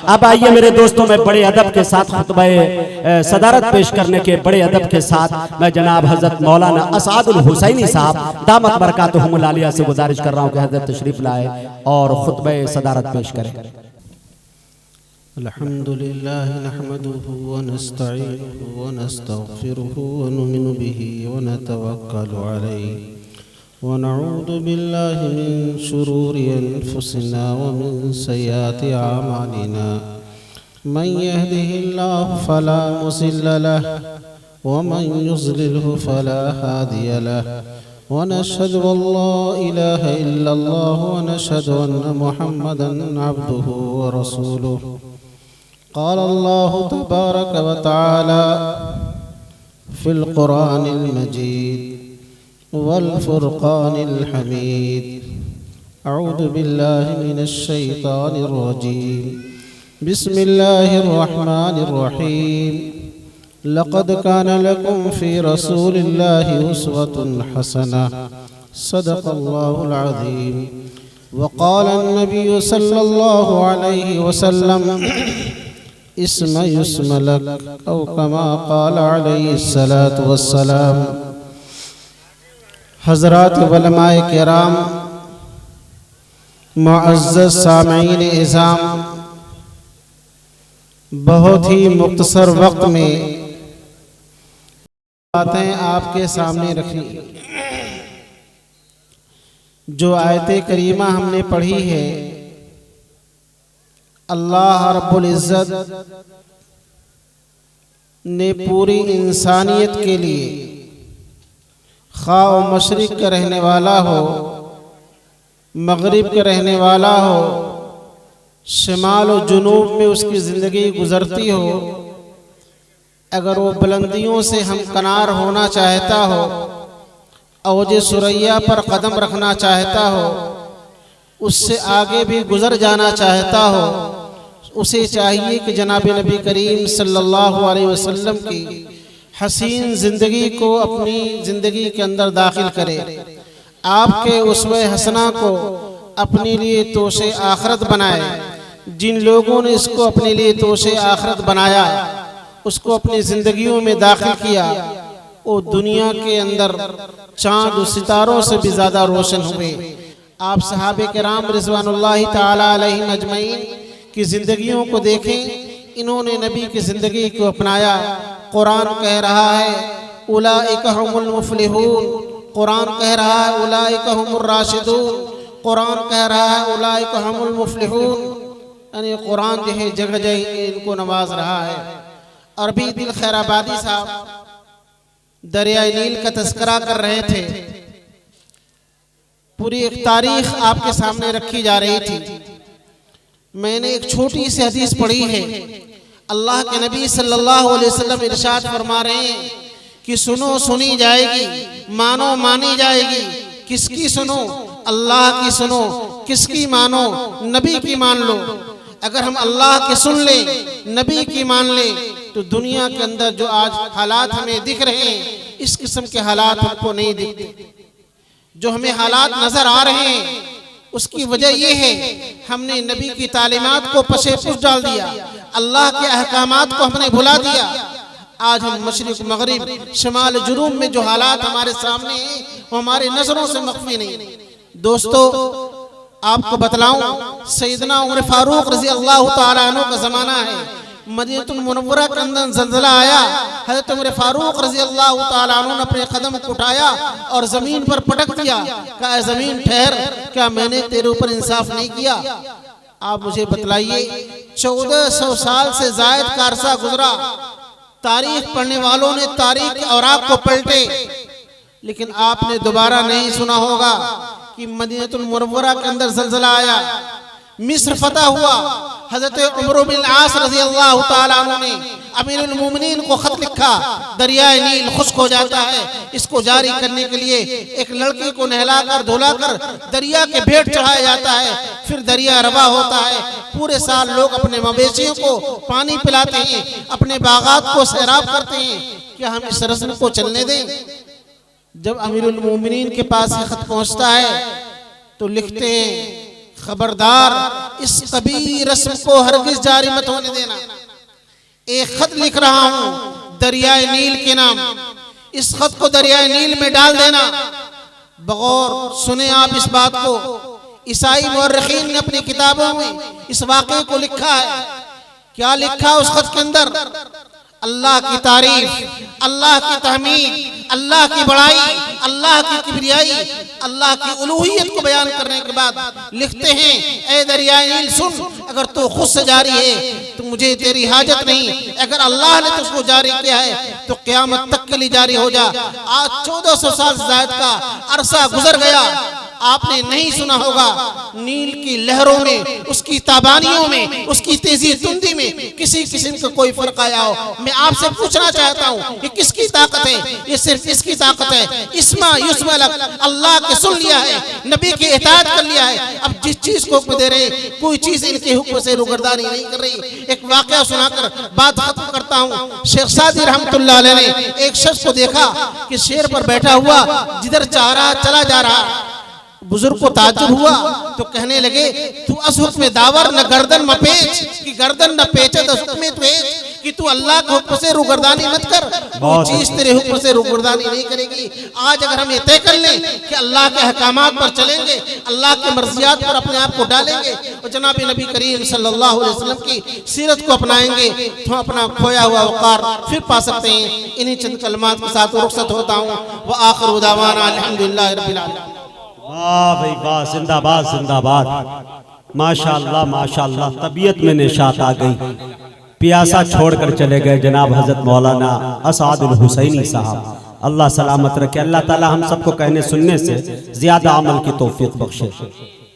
अब आइए मेरे दोस्तों, मैं बड़े अदब के साथ खुतबा सदारत पेश करने के बड़े अदब के साथ मैं जनाब हजरत मौलाना असआदुल हुसैनी साहब दामत बरकातुहुमुल आलिया से गुजारिश कर रहा हूँ कि हजरत तशरीफ लाए और खुतबा सदारत पेश करें। अल्हम्दुलिल्लाह नहमदुहु व नस्तईनुहु व नस्तगफिरुहु व नुमिनु बिही व नतवक्कलु अलैहि व नऊज़ु बिल्लाहि मिन शुरूरि अनफुसिना व मिन सय्यिआति अमालिना मन यहदिहिल्लाहु फला मुज़िल्ल लहु व मन युज़लिल्हु फला हादिय लहु व नशहदु अल्ला इलाहा इल्लल्लाह व नशहदु अन्न मुहम्मदन अब्दुहु व रसूलुहु। क़ाल अल्लाहु तबारक व तआला फ़िल क़ुरानिल मजीद वल फ़ुरक़ानिल हमीद। अऊज़ु बिल्लाहि मिनश शैतानिर रजीम। बिस्मिल्लाहिर रहमानिर रहीम। लक़द कान लकुम फ़ी रसूलिल्लाहि उस्वतुन हसनह। सदक़ल्लाहुल अज़ीम। व क़ाल अन्नबिय्यु सल्लल्लाहु अलैहि वसल्लम इस्म युस्म लक औ कमा क़ाल अलैहिस्सलातु वस्सलाम। हज़रात उलमाए किराम, मुअज़्ज़ज़ सामीईन इज़ाम, बहुत ही मुख्तसर वक्त में बातें आपके सामने रखी। जो आयते करीमा हमने पढ़ी है, अल्लाह रब्बुल इज़्ज़त ने पूरी इंसानियत के लिए, खा मशरिक़ का रहने वाला हो, मगरिब का रहने वाला हो, शिमाल और जुनूब में उसकी ज़िंदगी गुज़रती हो, अगर वो बुलंदियों से हमकनार होना चाहता हो, औज सुरैया पर कदम रखना चाहता हो, उससे आगे भी गुज़र जाना चाहता हो, उसे चाहिए कि जनाब नबी करीम सल्लल्लाहु अलैहि वसल्लम की हसीन ज़िंदगी को अपनी ज़िंदगी के अंदर दाखिल करे। आपके उस्वे हसना को अपने लिए तोशे आखरत बनाए। जिन लोगों ने इसको अपने लिए तोशे आखरत बनाया, उसको अपनी ज़िंदगियों में दाखिल किया, वो दुनिया के अंदर चाँद और सितारों से भी ज़्यादा रोशन हुए। आप सहाबे किराम रिज़वानुल्लाहि ताला अलैहिम अजमईन की ज़िंदगियों को देखें। इन्होंने नबी की ज़िंदगी को अपनाया। कुरान कह रहा है उलाइका हुमुल मुफ़्लिहून, कुरान कह रहा है उलाइका हुमुर राशिदून, कुरान कह रहा है उलाइका हुमुल मुफ़्लिहून। यानी कुरान जो है जगह जगह इनको नवाज रहा है। अरबी दिल खैराबादी साहब दरिया नील का तस्करा कर रहे थे। पूरी एक तारीख आपके सामने रखी जा रही थी। मैंने एक छोटी सी हदीस पढ़ी है। अल्लाह के नबी सल्लल्लाहु अलैहि वसल्लम इरशाद फरमा रहे हैं कि सुनो सुनी जाएगी, मानो मानी जाएगी। किसकी सुनो? अल्लाह की सुनो। किसकी मानो? नबी की मान लो। अगर हम अल्लाह की सुन ले, नबी की मान ले, तो दुनिया के अंदर जो आज हालात हमें दिख रहे हैं, इस किस्म के हालात हमको नहीं दिखते। जो हमें हालात नजर आ रहे हैं, उसकी वजह यह है हमने नबी की तालीमात को पशे पुश डाल दिया, अल्लाह के अहकामात को हमने भुला दिया। आज हम मशरिक मगरिब शिमाल जुनूब में जो हालात हमारे सामने हैं, वो हमारे नजरों से मख्फी नहीं। दोस्तों, आपको बतलाऊं, सैयदना उमर फारूक रज़ी अल्लाह तआला अन्हु का ज़माना है। मदीनतुल मुनव्वरा के अंदर ज़ल्ज़ला आया। हज़रत उमर फारूक रज़ी अल्लाह तआला अन्हु ने अपने कदम को उठाया और ज़मीन पर पटक दिया। कहा, ज़मीन ठहर, क्या मैंने तेरे ऊपर इंसाफ नहीं किया? आप मुझे बतलाइए, 1400 साल से ज़ायद का अरसा गुजरा। तारीख पढ़ने वालों ने तारीख के औराक को पलटे, लेकिन आपने दोबारा नहीं सुना होगा कि मदीनतुल मुनव्वरा के अंदर ज़ल्ज़ला आया, मिस्र फतह हुआ। हज़रत उमर बिन आस रज़ी अल्लाह तआला अन्हु ने अमीरुल मोमिनीन को खत लिखा, दरियाए नील खुश्क हो जाता है, इसको जारी करने के लिए एक लड़की को नहलाकर धुलाकर दरिया के भेंट चढ़ाया जाता है, फिर दरिया रवा होता है। पूरे साल लोग अपने मवेशियों को पानी पिलाते हैं, अपने बागात को सैराब करते हैं। क्या हम इस रस्म को चलने दें? जब अमीरुल मोमिनीन के पास ये खत पहुंचता है तो लिखते हैं, खबरदार इस कबीर रस्म को हरगिज जारी मत होने देना। एक खत लिख रहा हूं दरियाए नील के नाम, इस खत को दरियाए नील में डाल देना। बगौर सुने आप इस बात को, ईसाई मुअर्रिखीन ने अपनी किताबों में इस वाक़े को लिखा है। क्या लिखा उस खत के अंदर? अल्लाह की तारीफ, अल्लाह की तहमीद, अल्लाह की बड़ाई, अल्लाह की किबरियाई, अल्लाह की उलूहियत को बयान करने के बाद लिखते हैं, ए दरियाए नील सुन, अगर तू खुद से जारी है तो मुझे तेरी हाजत नहीं, अगर अल्लाह ने तुझको जारी किया है तो क़यामत तक के लिए जारी हो जा। आज 1400 साल से ज़ायद का अरसा गुजर गया, आपने नहीं सुना होगा नील की लहरों में, उसकी ताबानियों में, उसकी तेजी तुंदी में किसी किस्म का कोई फर्क आया हो। मैं आपसे पूछना चाहता हूँ कि किसकी ताकत है? ये सिर्फ इसकी ताकत है, इस्मा युस्मा लक, अल्लाह के सुन लिया है, नबी की इताअत कर लिया है। अब जिस चीज को हुक्म दे रहे कोई चीज इनके हुक्म से रुगरदारी नहीं कर रही। एक वाकया सुनाकर बात खत्म करता हूँ। शेख सादी रहमतुल्लाह अलैह ने एक शख्स को देखा कि शेर पर बैठा हुआ जिधर चाह रहा चला जा रहा। बुजुर्ग को ताज्जुब हुआ तो कहने लगे, तू अस हुक्म दावर न गर्दन मपेच, कि गर्दन न पेचे तो हुक्म तुझ, कि तू अल्लाह के हुक्म से रुगरदानी मत कर, वो चीज तेरे हुक्म से रुगरदानी नहीं करेगी। आज अगर हम ये तय कर लें कि अल्लाह के अहकामात पर चलेंगे, अल्लाह के मर्जियात पर अपने आप को डालेंगे और जनाब नबी करीम सल्लल्लाहु अलैहि वसल्लम की सीरत को अपनाएंगे तो अपना खोया हुआ वक़ार फिर पा सकते हैं। इन्हीं चंद कलमात के साथ रुखसत होता हूँ। व आखिरु दावाना अल्हम्दुलिल्लाहि रब्बिल आलमीन। वाह भाई वाह, जिंदाबाद जिंदाबाद, माशाअल्लाह माशाअल्लाह। तबीयत में निशात आ गई, प्यासा छोड़कर चले गए जनाब हजरत मौलाना असादुल हुसैनी साहब। अल्लाह सलामत रखे, अल्लाह ताला हम सबको कहने सुनने से ज्यादा अमल की तौफीक बख्शे।